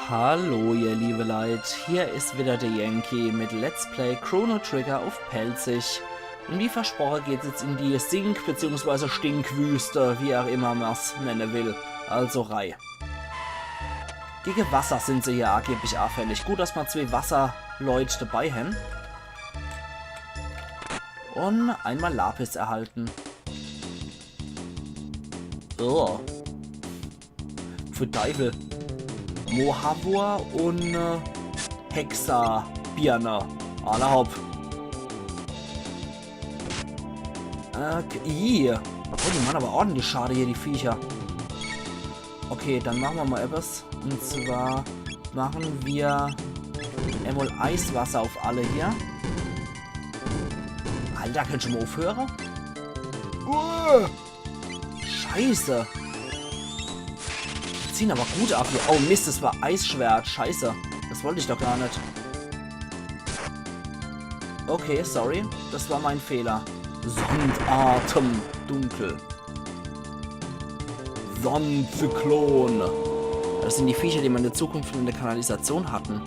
Hallo ihr liebe Leute, hier ist wieder der Yankee mit Let's Play Chrono Trigger auf Pelzig. Und wie versprochen geht es jetzt in die Sink- bzw. Stinkwüste, wie auch immer man es nennen will, also Rai. Gegen Wasser sind sie hier angeblich auffällig. Gut, dass wir 2 Wasserleute dabei haben. Und einmal Lapis erhalten. Oh. Für Teufel. Mohavor und Hexa-Birne. Alle hopp. Okay. Oh, die machen aber ordentlich schade hier, die Viecher. Okay, dann machen wir mal etwas. Und zwar machen wir einmal Eiswasser auf alle hier. Alter, könnt ihr mal aufhören? Scheiße. Ziehen aber gut ab hier. Oh Mist, das war Eisschwert. Scheiße. Das wollte ich doch gar nicht. Okay, sorry. Das war mein Fehler. Sondatem. Dunkel. Sonnenzyklon. Das sind die Viecher, die wir in der Zukunft in der Kanalisation hatten.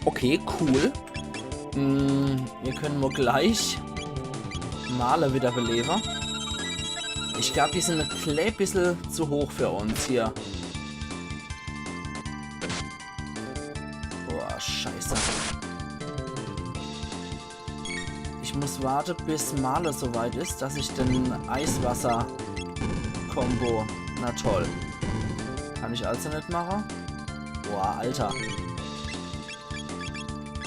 Okay, cool. Wir können nur gleich Male wieder beleben. Ich glaube, die sind ein klein bisschen zu hoch für uns hier. Boah, scheiße. Ich muss warten, bis Male soweit ist, dass ich den Eiswasser-Kombo... Na toll. Kann ich also nicht machen? Boah, Alter.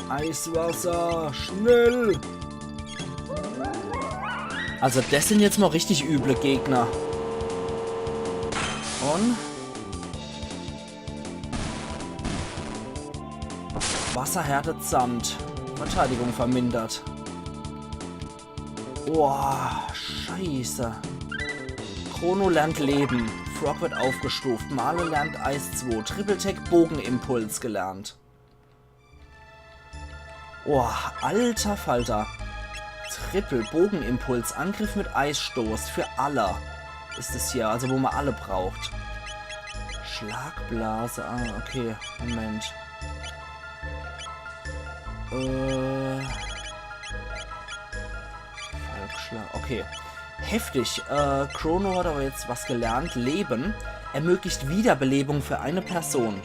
Eiswasser, schnell! Also das sind jetzt mal richtig üble Gegner. Und Wasser härtet Sand. Verteidigung vermindert. Boah, scheiße. Chrono lernt Leben. Frog wird aufgestuft. Male lernt Eis 2. Triple Tech Bogenimpuls gelernt. Boah, alter Falter. Triple Bogenimpuls, Angriff mit Eisstoß für alle ist es hier, also wo man alle braucht. Schlagblase, okay, Moment. Falkschlag, okay. Heftig, Chrono hat aber jetzt was gelernt. Leben ermöglicht Wiederbelebung für eine Person.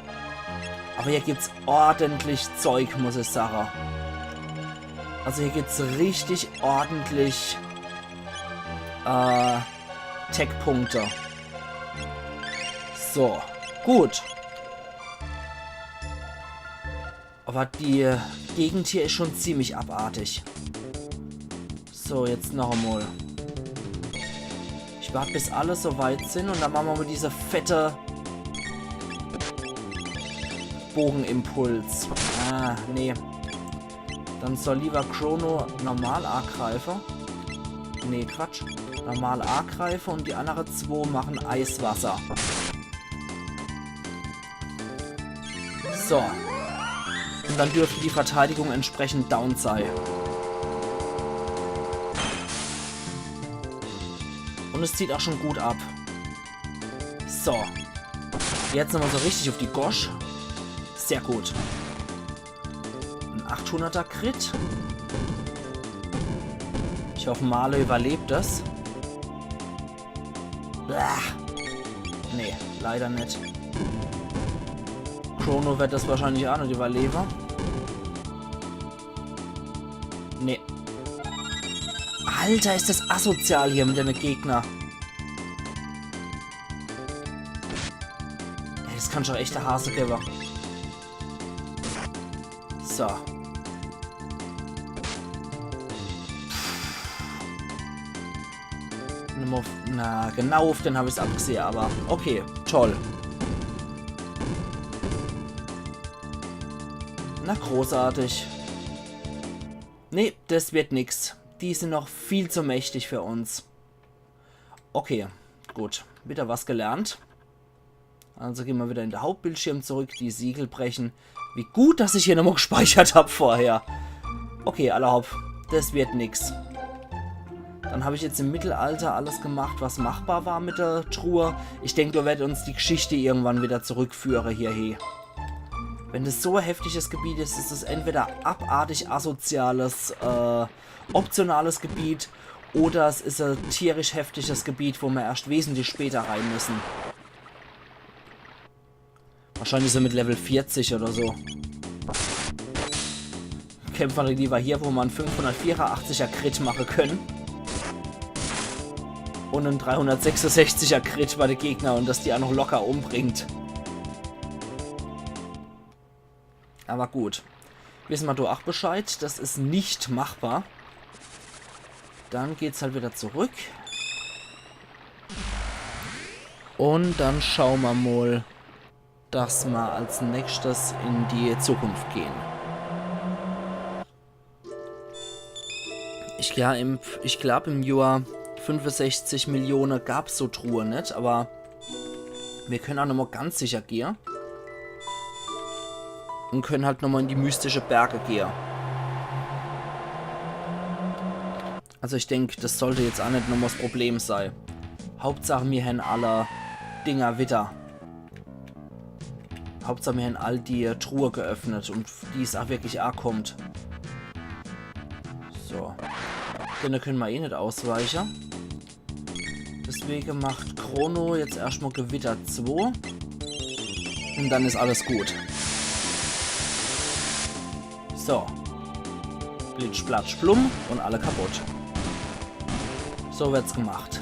Aber hier gibt's ordentlich Zeug, muss ich sagen. Also hier gibt's richtig ordentlich Tech-Punkte. So, gut. Aber die Gegend hier ist schon ziemlich abartig. So, jetzt noch einmal. Ich warte, bis alle soweit sind und dann machen wir mal diese fette Bogenimpuls. Nee. Dann soll lieber Chrono normal angreifen. Nee, Quatsch. Normal angreifen und die anderen 2 machen Eiswasser. So. Und dann dürfte die Verteidigung entsprechend down sein. Und es zieht auch schon gut ab. So. Jetzt nochmal so richtig auf die Gosch. Sehr gut. 800er Crit. Ich hoffe, Male überlebt das. Nee, leider nicht. Chrono wird das wahrscheinlich auch nicht überleben. Nee. Alter, ist das asozial hier mit den Gegner. Ey, das kann schon echt der Hase geben. So. Na, genau auf den habe ich es abgesehen, aber okay, toll. Na, großartig. Nee, das wird nix. Die sind noch viel zu mächtig für uns. Okay, gut. Wieder was gelernt. Also gehen wir wieder in den Hauptbildschirm zurück, die Siegel brechen. Wie gut, dass ich hier nochmal gespeichert habe vorher. Okay, allerhaupt. Das wird nix. Dann habe ich jetzt im Mittelalter alles gemacht, was machbar war mit der Truhe. Ich denke, da wird uns die Geschichte irgendwann wieder zurückführen hierher. Wenn das so ein heftiges Gebiet ist, ist es entweder abartig asoziales, optionales Gebiet oder es ist ein tierisch heftiges Gebiet, wo wir erst wesentlich später rein müssen. Wahrscheinlich so mit Level 40 oder so. Kämpfen wir lieber hier, wo man 584er Crit machen können. Und einen 366er Crit bei den Gegner und dass die auch noch locker umbringt. Aber gut. Wissen wir doch auch Bescheid. Das ist nicht machbar. Dann geht's halt wieder zurück. Und dann schauen wir mal, dass wir als nächstes in die Zukunft gehen. Ich glaube im Jahr 65 Millionen gab es so Truhe nicht, aber wir können auch nochmal ganz sicher gehen. Und können halt nochmal in die mystische Berge gehen. Also ich denke, das sollte jetzt auch nicht nochmal das Problem sein. Hauptsache wir haben alle Dinger wieder. Hauptsache wir haben all die Truhe geöffnet und die es auch wirklich kommt. So. Denn da können wir eh nicht ausweichen. Deswegen macht Chrono jetzt erstmal Gewitter 2. Und dann ist alles gut. So. Blitsch, Platsch, Plum und alle kaputt. So wird's gemacht.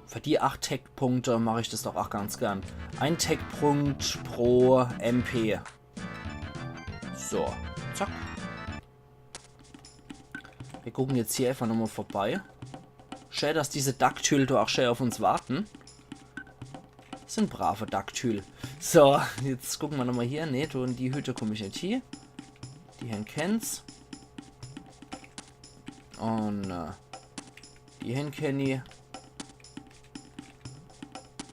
Für die 8 Tech-Punkte mache ich das doch auch ganz gern. Ein Tech-Punkt pro MP. So. Zack. Wir gucken jetzt hier einfach nochmal vorbei. Schön, dass diese Daktyl auch schön auf uns warten. Das sind brave Daktyl. So, jetzt gucken wir nochmal hier. Ne, in die Hütte komme ich nicht hier. Die Herren kennt's. Und die Herren Kenny.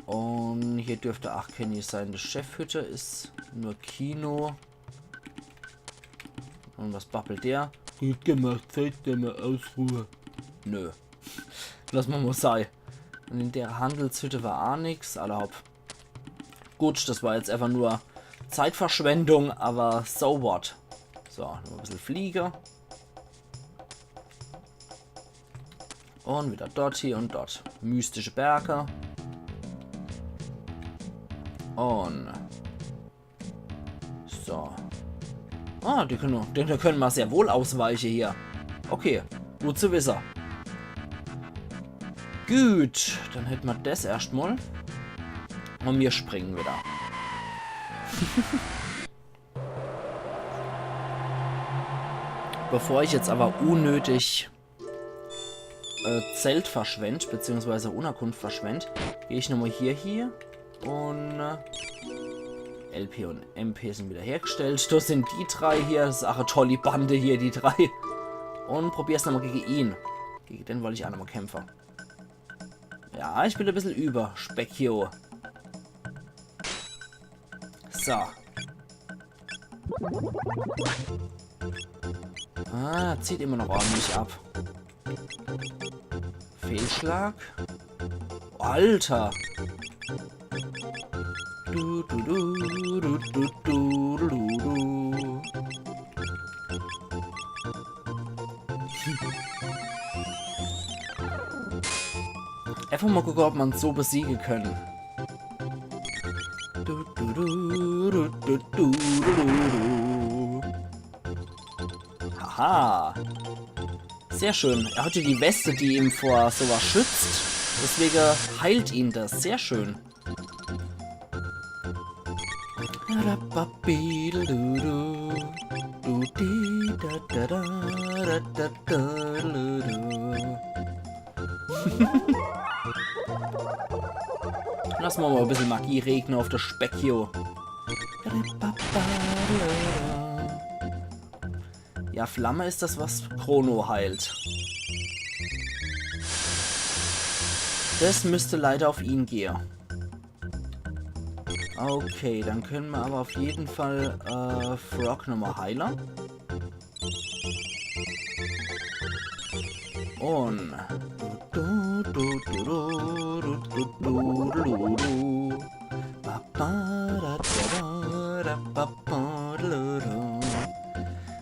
Und hier dürfte auch Kenny sein. Die Chefhütte ist nur Kino. Und was babbelt der? Gut gemacht, Zeit der mal Ausruhe. Nö. Lass mal sein. Und in der Handelshütte war auch nichts. Allerhaupt. Gut, das war jetzt einfach nur Zeitverschwendung, aber so what. So, noch ein bisschen Fliege. Und wieder dort, hier und dort. Mystische Berge. Und so. Ah, die können wir sehr wohl ausweichen hier. Okay, gut zu wissen. Gut, dann hätten wir das erstmal. Und wir springen wieder. Bevor ich jetzt aber unnötig Zelt verschwende, beziehungsweise Unterkunft verschwende, gehe ich nochmal hier und LP und MP sind wieder hergestellt. Das sind die drei hier. Das ist auch eine tolle Bande hier, die drei. Und probier's nochmal gegen ihn. Gegen den wollte ich auch nochmal kämpfen. Ja, ich bin ein bisschen über Speckio. So. Ah, zieht immer noch ordentlich ab. Fehlschlag. Alter. Einfach mal gucken, ob man es so besiegen können. Haha. Sehr schön. Er hatte die Weste, die ihm vor sowas schützt. Deswegen heilt ihn das. Sehr schön. Lassen wir mal ein bisschen Magie regnen auf das Speckio. Ja, Flamme ist das, was Chrono heilt. Das müsste leider auf ihn gehen. Okay, dann können wir aber auf jeden Fall Frog nochmal heilen. Und...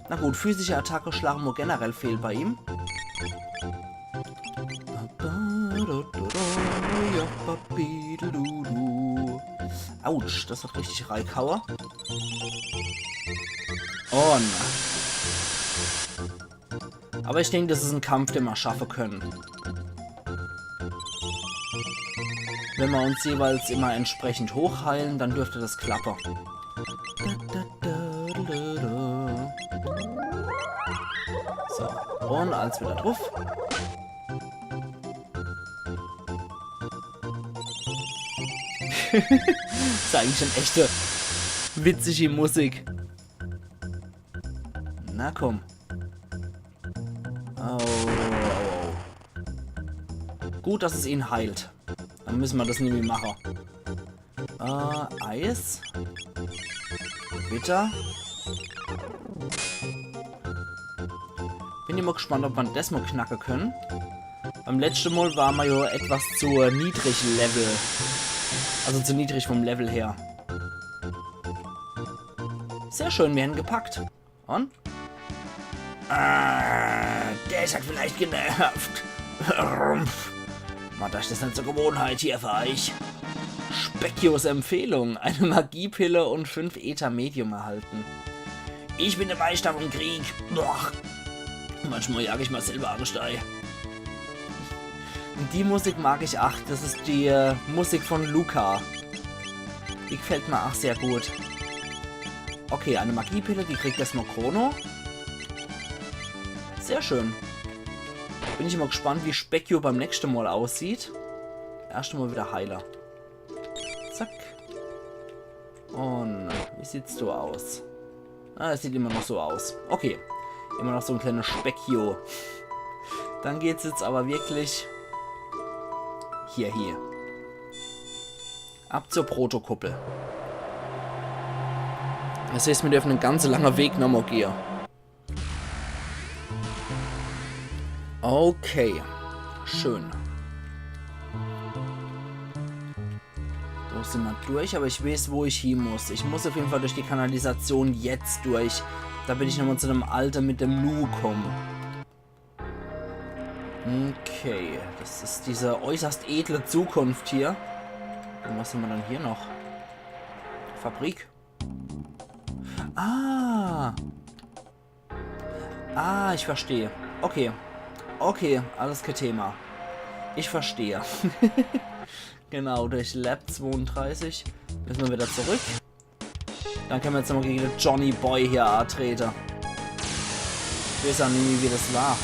Na gut, physische Attacke schlagen nur generell fehl bei ihm. Autsch, das hat richtig Reikauer. Und... Aber ich denke, das ist ein Kampf, den wir schaffen können. Wenn wir uns jeweils immer entsprechend hochheilen, dann dürfte das klappen. So, und alles wieder drauf. Das ist eigentlich schon echte witzige Musik. Na komm. Oh. Gut, dass es ihn heilt. Dann müssen wir das nämlich machen. Eis. Gewitter. Bin immer gespannt, ob wir das mal knacken können. Beim letzten Mal waren wir ja etwas zu niedrig Level. Also zu niedrig vom Level her. Sehr schön, wir haben gepackt. Und? Der ist halt vielleicht genervt. Macht euch das nicht zur Gewohnheit hier für euch. Speckios Empfehlung. Eine Magiepille und 5 Ether Medium erhalten. Ich bin der Meister vom Krieg. Boah. Manchmal jage ich mal selber Argestei. Die Musik mag ich auch. Das ist die Musik von Luca. Die gefällt mir auch sehr gut. Okay, eine Magiepille, die kriegt erstmal Chrono. Sehr schön. Bin ich mal gespannt, wie Speckio beim nächsten Mal aussieht. Erst mal wieder Heiler. Zack. Und wie sieht's so aus? Es sieht immer noch so aus. Okay. Immer noch so ein kleiner Speckio. Dann geht's jetzt aber wirklich hier. Ab zur Protokuppel. Das heißt, wir dürfen einen ganz langen Weg nochmal gehen. Okay. Schön. So sind wir durch, aber ich weiß, wo ich hin muss. Ich muss auf jeden Fall durch die Kanalisation jetzt durch. Da bin ich nochmal zu einem Alter mit dem Lu kommen. Okay. Das ist diese äußerst edle Zukunft hier. Und was haben wir dann hier noch? Fabrik. Ich verstehe. Okay. Okay, alles kein Thema. Ich verstehe. Genau, durch Lab 32 müssen wir wieder zurück. Dann können wir jetzt nochmal gegen den Johnny Boy hier antreten. Ich weiß auch nie, wie das war.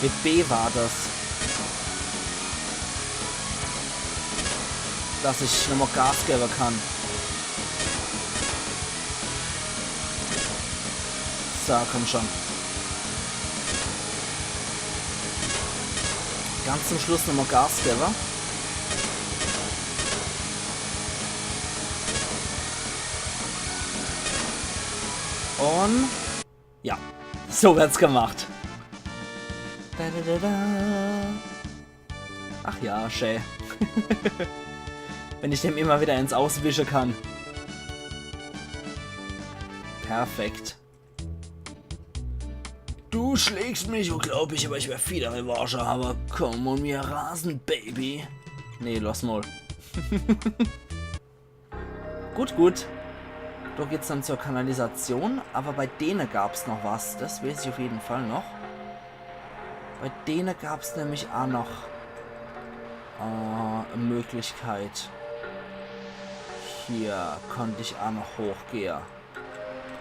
Mit B war das. Dass ich nochmal Gas geben kann. So, komm schon. Ganz zum Schluss nochmal Gas geben. Und ja, so wird's gemacht. Ach ja, schön. Wenn ich dem immer wieder ins Auswischen kann. Perfekt. Du schlägst mich, unglaublich, aber ich werde viele Revanche, aber komm und mir rasen, Baby. Nee, lass mal. Gut. Da geht's dann zur Kanalisation, aber bei denen gab's noch was. Das weiß ich auf jeden Fall noch. Bei denen gab's nämlich auch noch eine Möglichkeit. Hier konnte ich auch noch hochgehen.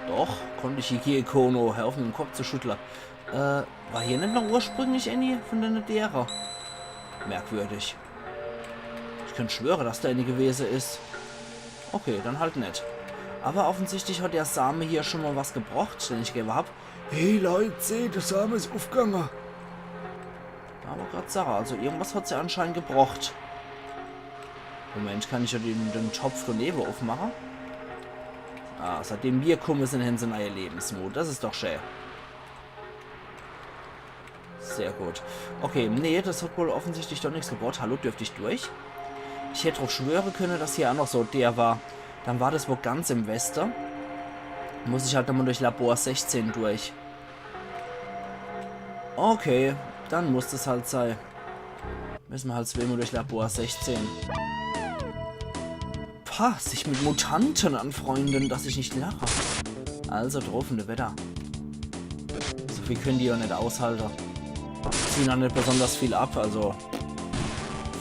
Doch, konnte ich hier Kono, hör auf mit dem Kopf zu schütteln. War hier nicht noch ursprünglich eine von der derer? Merkwürdig. Ich könnte schwören, dass da eine gewesen ist. Okay, dann halt nicht. Aber offensichtlich hat der Same hier schon mal was gebracht, den ich gegeben habe. Hey Leute, seht, der Same ist aufgegangen. Aber gerade Sarah, also irgendwas hat sie anscheinend gebracht. Moment, kann ich ja den Topf daneben aufmachen? Ah, seitdem wir kommen sind, haben sie neue Lebensmut. Das ist doch schön. Sehr gut. Okay, nee, das hat wohl offensichtlich doch nichts gebaut. Hallo, dürfte ich durch? Ich hätte drauf schwören können, dass hier auch noch so der war. Dann war das wohl ganz im Westen. Muss ich halt nochmal durch Labor 16 durch. Okay, dann muss das halt sein. Müssen wir halt zweimal durch Labor 16. Pah, sich mit Mutanten anfreunden, dass ich nicht lache. Also draufende Wetter. So viel können die ja nicht aushalten. Ziehen auch nicht besonders viel ab, also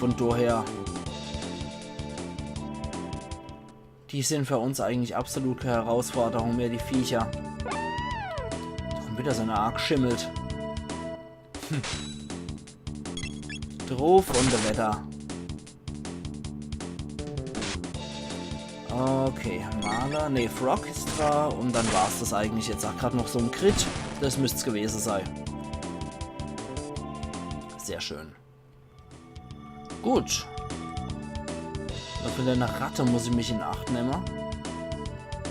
von daher. Die sind für uns eigentlich absolut keine Herausforderung mehr, die Viecher. Warum wieder so eine Arg schimmelt. Drauf und der Wetter. Okay, Maler, ne, Frog ist da und dann war es das eigentlich jetzt auch gerade noch so ein Crit. Das müsste es gewesen sein. Sehr schön. Gut. Für eine Ratte muss ich mich in Acht nehmen.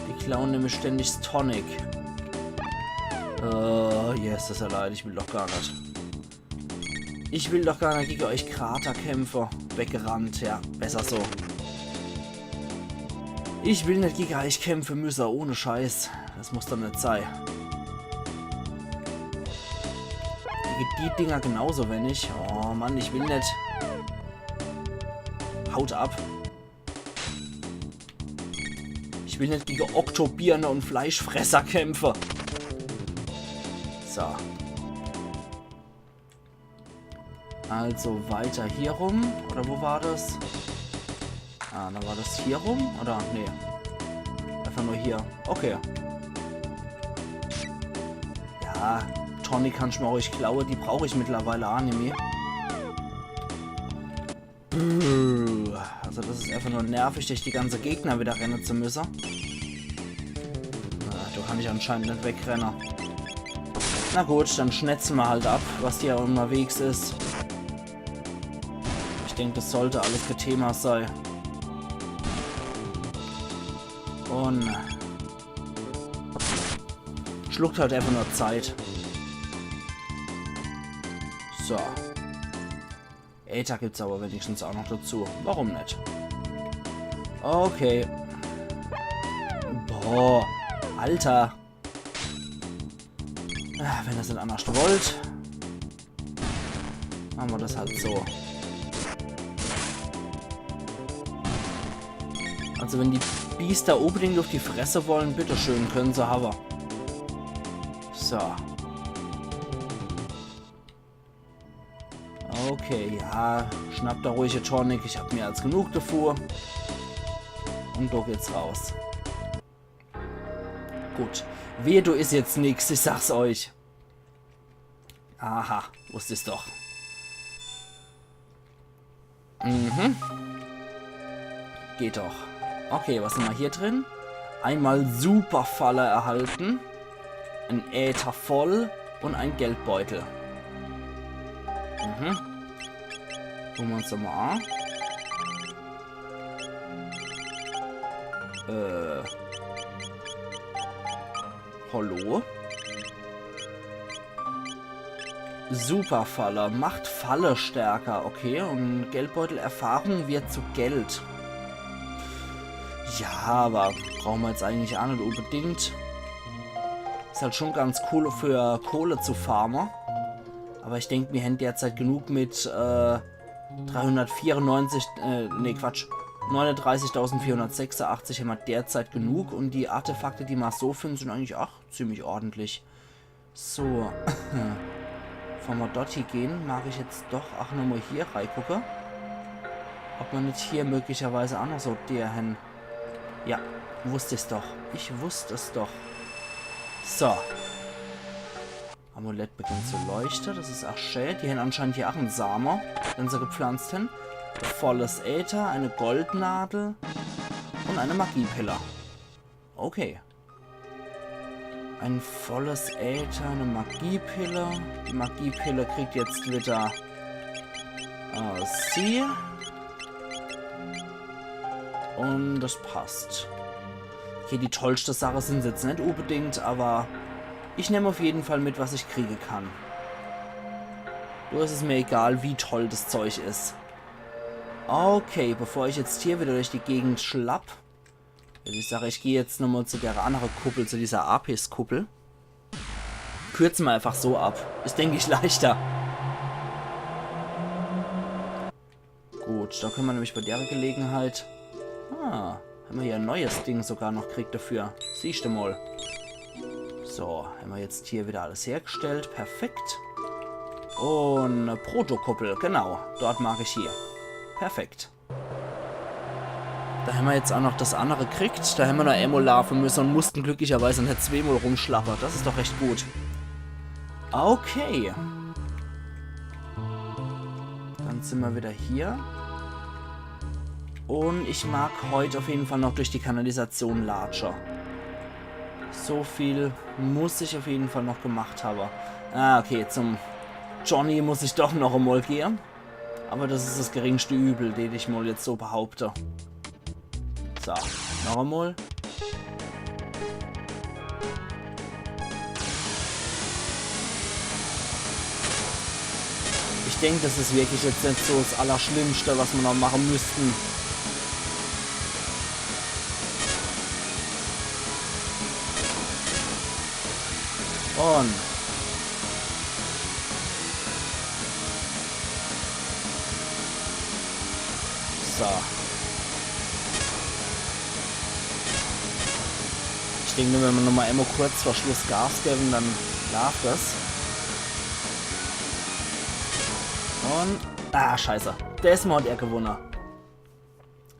Die klauen nämlich ständig das Tonic. Yes, das ist ja leid, ich will doch gar nicht. Ich will doch gar nicht gegen euch Kraterkämpfer. Weggerannt, ja, besser so. Ich will nicht gegen euch kämpfen müssen, ohne Scheiß. Das muss doch nicht sein. Gegen die Dinger genauso, wenn ich. Oh Mann, ich will nicht. Haut ab. Ich will nicht gegen Oktobirne und Fleischfresser kämpfen. So. Also weiter hier rum. Oder wo war das? Ah, dann war das hier rum? Oder? Nee. Einfach nur hier. Okay. Ja, Tonic kann ich mir ruhig klauen. Die brauche ich mittlerweile auch nicht mehr. Also das ist einfach nur nervig, durch die ganze Gegner wieder rennen zu müssen. Da kann ich anscheinend nicht wegrennen. Na gut, dann schnetzen wir halt ab, was hier unterwegs ist. Ich denke, das sollte alles kein Thema sein. Und schluckt halt einfach nur Zeit. So. Äther gibt es aber wenigstens auch noch dazu. Warum nicht? Okay. Boah. Alter. Wenn ihr es nicht anders wollt, machen wir das halt so. Also wenn die Biester unbedingt auf die Fresse wollen, bitteschön, können sie haben. So. Okay, ja, schnappt da ruhig ihr Tonic. Ich habe mehr als genug davor. Und da geht's raus. Gut. Wehe, du ist jetzt nix, ich sag's euch. Aha, wusste es doch. Mhm. Geht doch. Okay, was haben wir hier drin? Einmal Superfalle erhalten. Ein Äther voll und ein Geldbeutel. Mhm. Gucken wir uns das mal an. Hallo? Superfalle. Macht Falle stärker. Okay, und Geldbeutel Erfahrung wird zu Geld. Ja, aber brauchen wir jetzt eigentlich auch nicht unbedingt. Ist halt schon ganz cool für Kohle zu farmen. Aber ich denke, wir haben derzeit genug mit 394, nee Quatsch, 39.486 haben wir derzeit genug. Und die Artefakte, die wir so finden, sind eigentlich auch ziemlich ordentlich. So, bevor wir dort hier gehen, mag ich jetzt doch auch nochmal hier reingucken. Ob man nicht hier möglicherweise auch noch so der hin. Ja, wusste es doch. Ich wusste es doch. So. Amulett beginnt zu leuchten. Das ist auch schön. Die haben anscheinend hier auch einen Samen, wenn sie gepflanzt haben. Volles Äther, eine Goldnadel und eine Magiepille. Okay. Ein volles Äther, eine Magiepille. Die Magiepille kriegt jetzt wieder sie. Und das passt. Okay, die tollste Sache sind sie jetzt nicht unbedingt, aber ich nehme auf jeden Fall mit, was ich kriegen kann. Nur ist es mir egal, wie toll das Zeug ist. Okay, bevor ich jetzt hier wieder durch die Gegend schlapp, würde ich sagen, ich gehe jetzt nochmal zu der anderen Kuppel, zu dieser Apis-Kuppel. Kürzen wir einfach so ab. Ist, denke ich, leichter. Gut, da können wir nämlich bei der Gelegenheit... Ah, haben wir hier ein neues Ding sogar noch gekriegt dafür. Siehst du mal. So, haben wir jetzt hier wieder alles hergestellt. Perfekt. Und eine Protokuppel, genau. Dort mag ich hier. Perfekt. Da haben wir jetzt auch noch das andere gekriegt. Da haben wir noch Ammo larven müssen und mussten glücklicherweise nicht zweimal rumschlappern. Das ist doch recht gut. Okay. Dann sind wir wieder hier. Und ich mag heute auf jeden Fall noch durch die Kanalisation latschen. So viel muss ich auf jeden Fall noch gemacht haben. Ah, okay, zum Johnny muss ich doch noch einmal gehen. Aber das ist das geringste Übel, den ich mal jetzt so behaupte. So, noch einmal. Ich denke, das ist wirklich jetzt nicht so das Allerschlimmste, was wir noch machen müssten. Und so. Ich denke, wenn wir nochmal immer kurz vor Schluss Gas geben, dann darf das. Und... Ah, scheiße. Das Mod er gewonnen.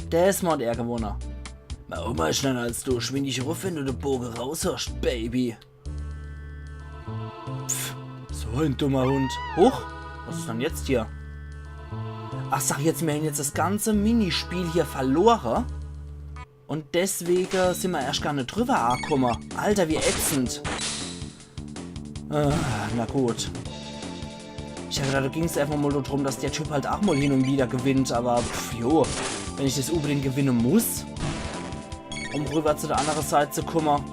Das Mod er gewonnen. Meine Oma ist schneller als du. Schwing dich ruf, wenn du den Bogen raushörst, Baby. Pff, so ein dummer Hund. Huch, was ist denn jetzt hier? Ach, sag jetzt, wir haben jetzt das ganze Minispiel hier verloren. Und deswegen sind wir erst gar nicht drüber angekommen. Alter, wie ätzend. Na gut. Ich habe gedacht, da ging es einfach mal nur darum, dass der Typ halt auch mal hin und wieder gewinnt. Aber, pff, jo, wenn ich das unbedingt gewinnen muss, um rüber zu der anderen Seite zu kommen.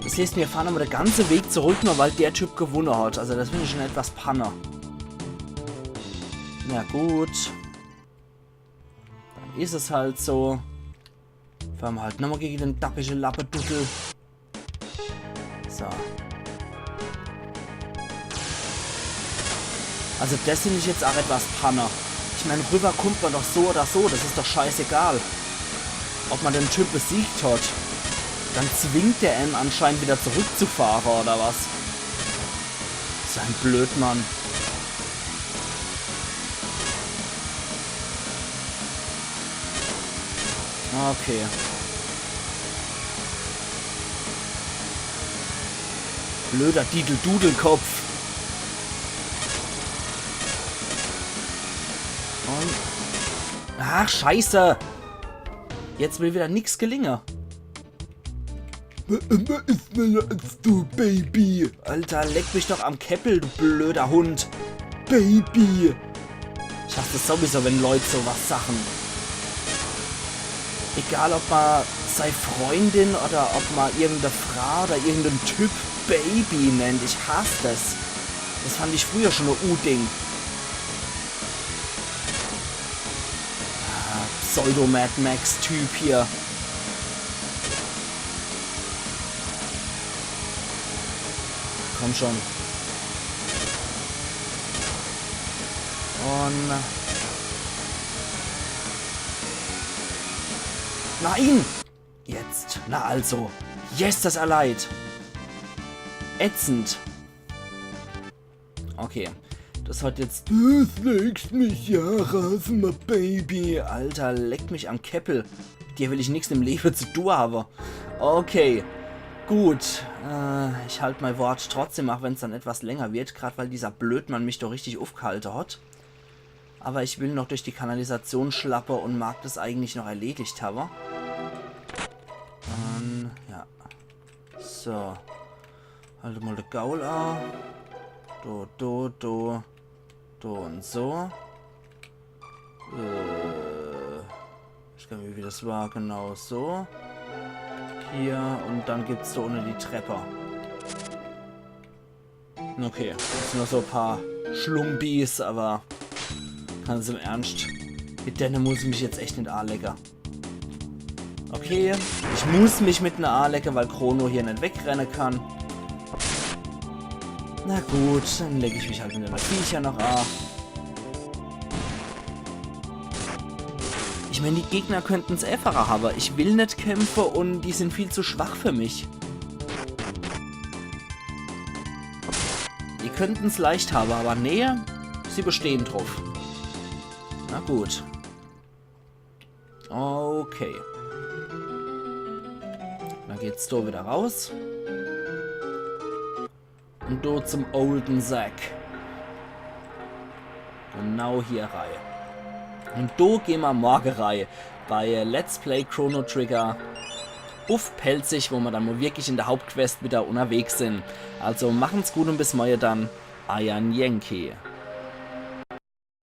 Das heißt, wir fahren aber den ganzen Weg zurück, nur weil der Typ gewonnen hat. Also das finde ich schon etwas Panne. Na gut. Dann ist es halt so. Fahren wir halt nochmal gegen den dackigen Lappeduckel. So. Also das finde ich jetzt auch etwas Panne. Ich meine, rüber kommt man doch so oder so. Das ist doch scheißegal. Ob man den Typ besiegt hat. Dann zwingt der M anscheinend wieder zurückzufahren oder was. So ein Blödmann. Okay. Blöder Didel-Dudelkopf. Und... Ach, scheiße. Jetzt will wieder nichts gelingen. Immer ist schneller als du, Baby. Alter, leck mich doch am Käppel, du blöder Hund. Baby. Ich hasse es sowieso, wenn Leute sowas sagen. Egal, ob man seine Freundin oder ob man irgendeine Frau oder irgendeinen Typ Baby nennt. Ich hasse das. Das fand ich früher schon ein U-Ding. Pseudo-Mad Max-Typ hier. Komm schon. Und... Nein! Jetzt. Na also. Yes, das erleid. Ätzend. Okay. Das hat jetzt... Du legst mich ja raus, mein Baby. Alter, leck mich am Käppel. Dir will ich nichts im Leben zu tun haben. Okay. Gut. Ich halte mein Wort trotzdem, auch wenn es dann etwas länger wird. Gerade weil dieser Blödmann mich doch richtig aufgehalten hat. Aber ich will noch durch die Kanalisation schlappen und mag das eigentlich noch erledigt haben. Ja. So. Halte mal den Gaul an. Do und so. Ich weiß gar nicht, wie das war. Genau so. Hier und dann gibt's da unten die Treppe. Okay, das sind nur so ein paar Schlumpis, aber ganz im Ernst. Mit denen muss ich mich jetzt echt nicht anlecken. Okay, ich muss mich mit einer anlecken, weil Chrono hier nicht wegrennen kann. Na gut, dann lege ich mich halt mit der Viecher noch an. Ich meine, die Gegner könnten es einfacher haben. Ich will nicht kämpfen und die sind viel zu schwach für mich. Die könnten es leicht haben, aber nee, sie bestehen drauf. Na gut. Okay. Dann geht's da wieder raus. Und dort zum Olden Sack. Genau hier rein. Und da gehen wir morgen rein bei Let's Play Chrono Trigger auf Pelzig, wo wir dann mal wirklich in der Hauptquest wieder unterwegs sind. Also machen's gut und bis morgen dann. Iron Yankee.